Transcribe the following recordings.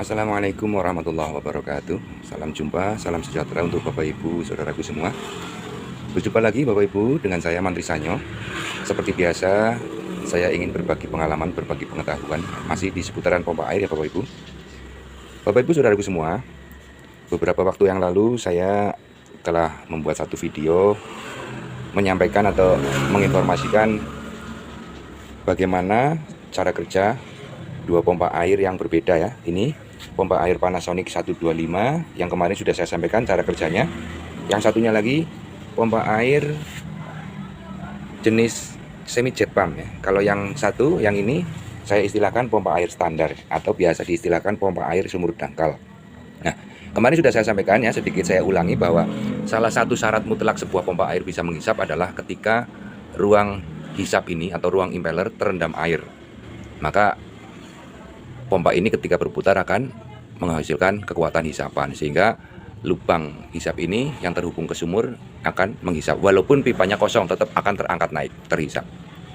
Assalamualaikum warahmatullahi wabarakatuh. Salam jumpa, salam sejahtera untuk Bapak Ibu, saudaraku semua. Berjumpa lagi Bapak Ibu dengan saya Mantri Sanyo. Seperti biasa, saya ingin berbagi pengalaman, berbagi pengetahuan masih di seputaran pompa air ya Bapak Ibu. Bapak Ibu, saudaraku semua, beberapa waktu yang lalu saya telah membuat satu video menyampaikan atau menginformasikan bagaimana cara kerja dua pompa air yang berbeda ya. Ini pompa air Panasonic 125 yang kemarin sudah saya sampaikan cara kerjanya. Yang satunya lagi pompa air jenis semi jet pump ya. Kalau yang satu, yang ini saya istilahkan pompa air standar atau biasa diistilahkan pompa air sumur dangkal. Nah, kemarin sudah saya sampaikan ya, sedikit saya ulangi bahwa salah satu syarat mutlak sebuah pompa air bisa menghisap adalah ketika ruang hisap ini atau ruang impeller terendam air. Maka pompa ini ketika berputar akan menghasilkan kekuatan hisapan, sehingga lubang hisap ini yang terhubung ke sumur akan menghisap. Walaupun pipanya kosong, tetap akan terangkat naik, terhisap.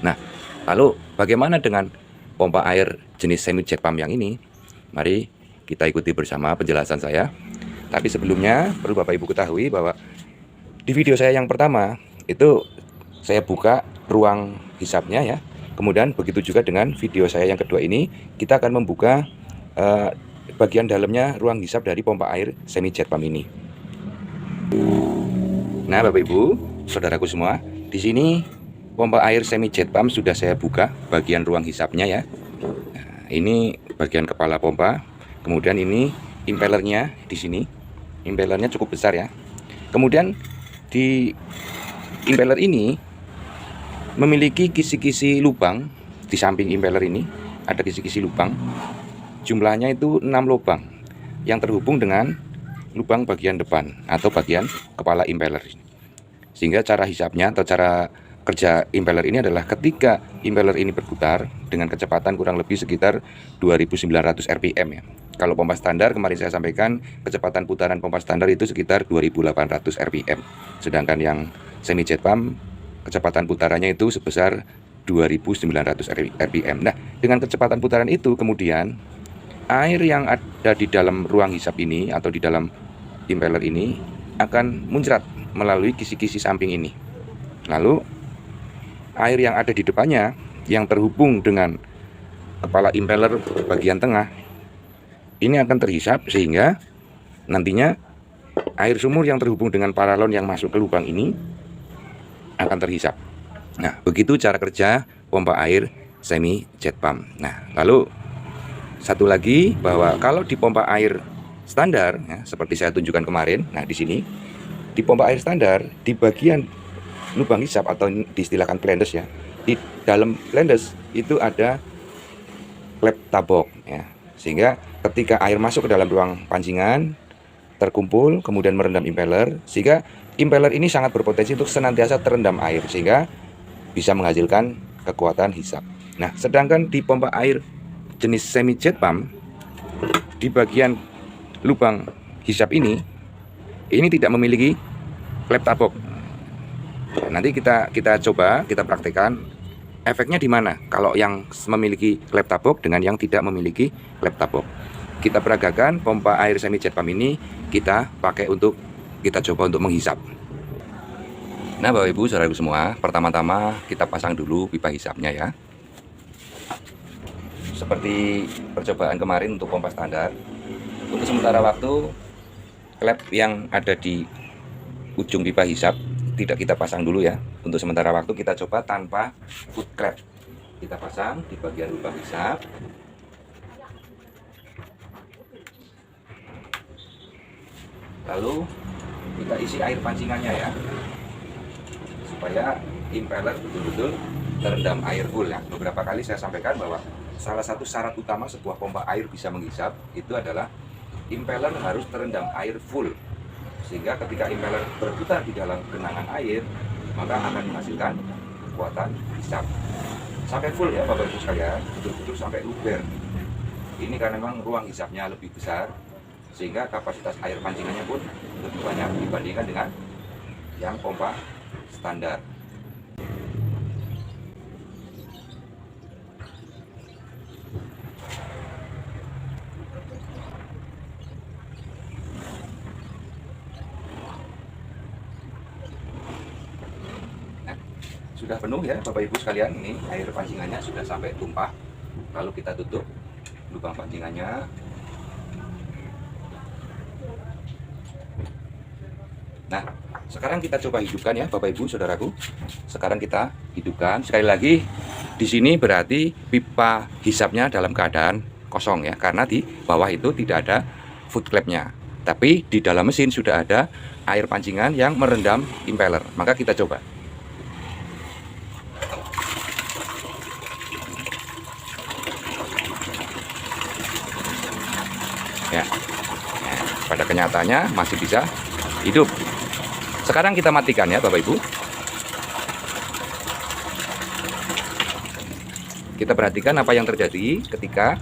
Nah, lalu bagaimana dengan pompa air jenis semi jet pump yang ini? Mari kita ikuti bersama penjelasan saya. Tapi sebelumnya perlu Bapak Ibu ketahui bahwa di video saya yang pertama itu saya buka ruang hisapnya ya. Kemudian begitu juga dengan video saya yang kedua ini, kita akan membuka bagian dalamnya ruang hisap dari pompa air semi jet pump ini. Nah, Bapak Ibu, saudaraku semua, di sini pompa air semi jet pump sudah saya buka bagian ruang hisapnya ya. Nah, ini bagian kepala pompa. Kemudian ini impellernya di sini. Impellernya cukup besar ya. Kemudian di impeller ini memiliki kisi-kisi lubang. Di samping impeller ini ada kisi-kisi lubang. Jumlahnya itu 6 lubang yang terhubung dengan lubang bagian depan atau bagian kepala impeller. Sehingga cara hisapnya atau cara kerja impeller ini adalah ketika impeller ini berputar dengan kecepatan kurang lebih sekitar 2900 rpm ya. Kalau pompa standar kemarin saya sampaikan kecepatan putaran pompa standar itu sekitar 2800 rpm. Sedangkan yang semi jet pump kecepatan putarannya itu sebesar 2900 rpm. Nah, dengan kecepatan putaran itu kemudian air yang ada di dalam ruang hisap ini atau di dalam impeller ini akan muncrat melalui kisi-kisi samping ini. Lalu air yang ada di depannya yang terhubung dengan kepala impeller bagian tengah ini akan terhisap, sehingga nantinya air sumur yang terhubung dengan paralon yang masuk ke lubang ini akan terhisap. Nah, begitu cara kerja pompa air semi jet pump. Nah, lalu satu lagi bahwa kalau di pompa air standar ya, seperti saya tunjukkan kemarin, nah di sini di pompa air standar di bagian lubang hisap atau diistilahkan blendes ya, di dalam blendes itu ada klep tabok ya, sehingga ketika air masuk ke dalam ruang pancingan terkumpul kemudian merendam impeller, sehingga impeller ini sangat berpotensi untuk senantiasa terendam air sehingga bisa menghasilkan kekuatan hisap. Nah, sedangkan di pompa air jenis semi jet pump di bagian lubang hisap ini tidak memiliki klep tabok. Nanti kita coba kita praktekkan efeknya di mana kalau yang memiliki klep tabok dengan yang tidak memiliki klep tabok. Kita peragakan pompa air semi jet pump ini kita pakai untuk kita coba untuk menghisap. Nah, Bapak Ibu, saudaraku semua, pertama-tama kita pasang dulu pipa hisapnya ya. Seperti percobaan kemarin untuk pompa standar, untuk sementara waktu klep yang ada di ujung pipa hisap tidak kita pasang dulu ya. Untuk sementara waktu kita coba tanpa foot klep. Kita pasang di bagian lubang hisap. Lalu kita isi air pancingannya ya, supaya impeller betul-betul terendam air full ya. Beberapa kali saya sampaikan bahwa salah satu syarat utama sebuah pompa air bisa menghisap itu adalah impeller harus terendam air full, sehingga ketika impeller berputar di dalam genangan air maka akan menghasilkan kekuatan hisap sampai full ya Bapak Ibu sekalian, betul-betul sampai luber. Ini karena memang ruang hisapnya lebih besar sehingga kapasitas air pancingannya pun lebih banyak dibandingkan dengan yang pompa standar. sudah penuh ya Bapak Ibu sekalian. Ini air pancingannya sudah sampai tumpah. Lalu kita tutup lubang pancingannya. Nah, sekarang kita coba hidupkan ya Bapak Ibu Saudaraku. Sekarang kita hidupkan. Sekali lagi, di sini berarti pipa hisapnya dalam keadaan kosong ya, karena di bawah itu tidak ada foot clamp-nya. Tapi di dalam mesin sudah ada air pancingan yang merendam impeller. Maka kita coba. Ya. Nah, pada kenyataannya masih bisa hidup. Sekarang kita matikan ya Bapak Ibu. Kita perhatikan apa yang terjadi ketika.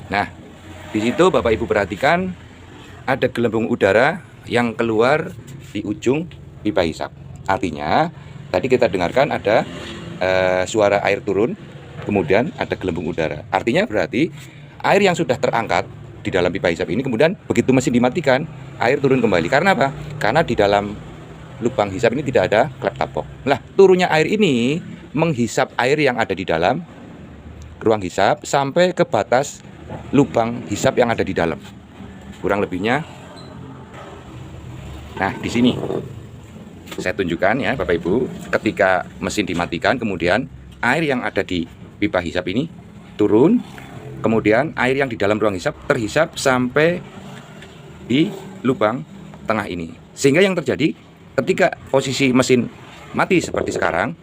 Nah, di situ Bapak Ibu perhatikan ada gelembung udara yang keluar di ujung pipa hisap. Artinya tadi kita dengarkan ada suara air turun, kemudian ada gelembung udara. Artinya berarti air yang sudah terangkat di dalam pipa hisap ini kemudian begitu mesin dimatikan, air turun kembali. Karena apa? Karena di dalam lubang hisap ini tidak ada klep tapok. Nah, turunnya air ini menghisap air yang ada di dalam ruang hisap sampai ke batas lubang hisap yang ada di dalam. Kurang lebihnya. Nah, di sini saya tunjukkan ya Bapak Ibu, ketika mesin dimatikan kemudian air yang ada di pipa hisap ini turun, kemudian air yang di dalam ruang hisap terhisap sampai di lubang tengah ini. Sehingga yang terjadi ketika posisi mesin mati seperti sekarang,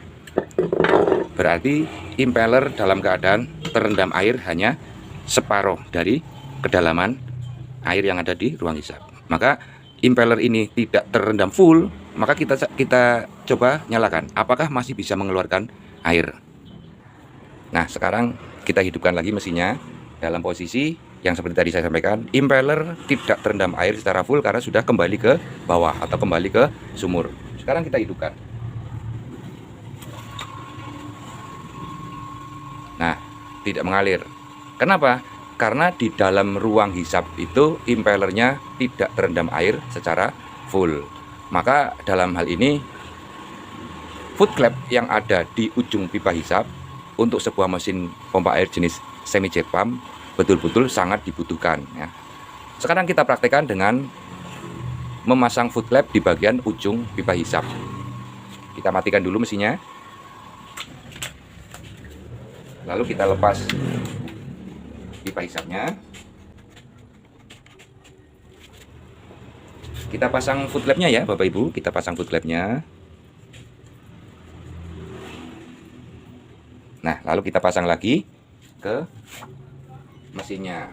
berarti impeller dalam keadaan terendam air hanya separuh dari kedalaman air yang ada di ruang hisap. Maka impeller ini tidak terendam full, maka kita coba nyalakan. Apakah masih bisa mengeluarkan air? Nah, sekarang kita hidupkan lagi mesinnya dalam posisi yang seperti tadi saya sampaikan. Impeller tidak terendam air secara full karena sudah kembali ke bawah atau kembali ke sumur. Sekarang kita hidupkan. Nah, tidak mengalir. Kenapa? Karena di dalam ruang hisap itu impellernya tidak terendam air secara full. Maka dalam hal ini foot clamp yang ada di ujung pipa hisap untuk sebuah mesin pompa air jenis semi jet pump betul-betul sangat dibutuhkan ya. Sekarang kita praktekkan dengan memasang foot clamp di bagian ujung pipa hisap. Kita matikan dulu mesinnya. Lalu kita lepas pipa hisapnya. Kita pasang foot clamp-nya ya Bapak Ibu, kita pasang foot clamp-nya. Nah, lalu kita pasang lagi ke mesinnya.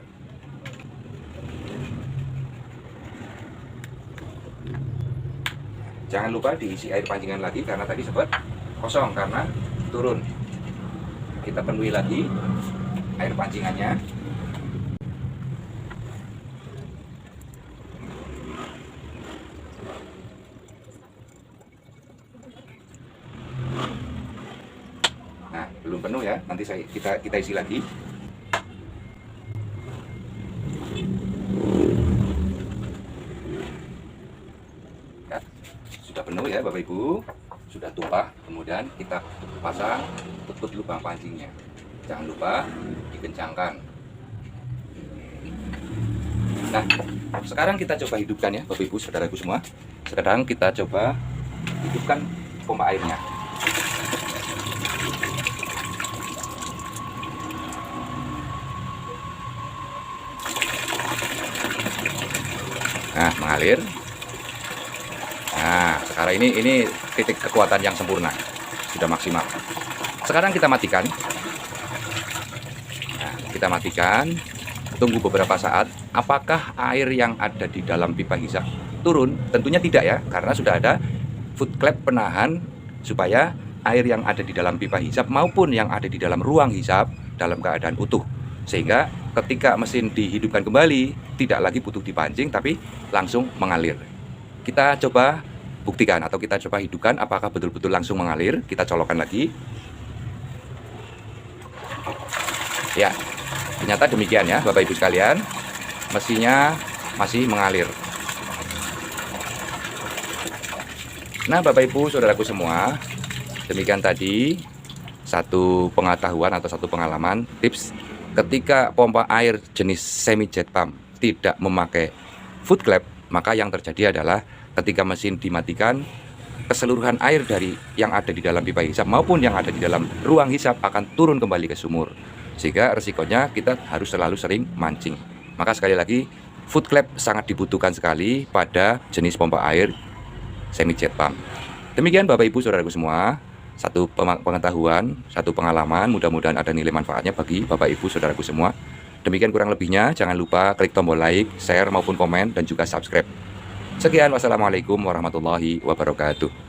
Jangan lupa diisi air pancingan lagi karena tadi sempat kosong karena turun. Kita penuhi lagi air pancingannya. Nah, belum penuh ya. Nanti kita isi lagi. Ya, sudah penuh ya Bapak Ibu. Sudah tumpah. Kemudian kita pasang tutup lubang pancingnya. Jangan lupa dikencangkan. Nah, sekarang kita coba hidupkan ya Bapak Ibu Saudaraku semua. Sekarang kita coba hidupkan pompa airnya. Nah, mengalir. Nah, sekarang ini titik kekuatan yang sempurna. Sudah maksimal. Sekarang kita matikan. Nah, kita matikan. Tunggu beberapa saat. Apakah air yang ada di dalam pipa hisap turun? Tentunya tidak ya, karena sudah ada foot clamp penahan supaya air yang ada di dalam pipa hisap maupun yang ada di dalam ruang hisap dalam keadaan utuh. Sehingga ketika mesin dihidupkan kembali, tidak lagi butuh dipancing tapi langsung mengalir. Kita coba buktikan atau kita coba hidupkan apakah betul-betul langsung mengalir. Kita colokkan lagi. Ya, ternyata demikian ya Bapak Ibu sekalian. Mesinnya masih mengalir. Nah, Bapak Ibu Saudaraku semua, demikian tadi satu pengetahuan atau satu pengalaman tips ketika pompa air jenis semi jet pump tidak memakai foot clamp, maka yang terjadi adalah ketika mesin dimatikan, keseluruhan air dari yang ada di dalam pipa hisap maupun yang ada di dalam ruang hisap akan turun kembali ke sumur, sehingga resikonya kita harus selalu sering mancing. Maka sekali lagi, foot clamp sangat dibutuhkan sekali pada jenis pompa air semi jet pump. Demikian Bapak Ibu Saudaraku semua, satu pengetahuan, satu pengalaman, mudah-mudahan ada nilai manfaatnya bagi Bapak Ibu Saudaraku semua. Demikian kurang lebihnya, jangan lupa klik tombol like, share maupun komen dan juga subscribe. Sekian, wassalamualaikum warahmatullahi wabarakatuh.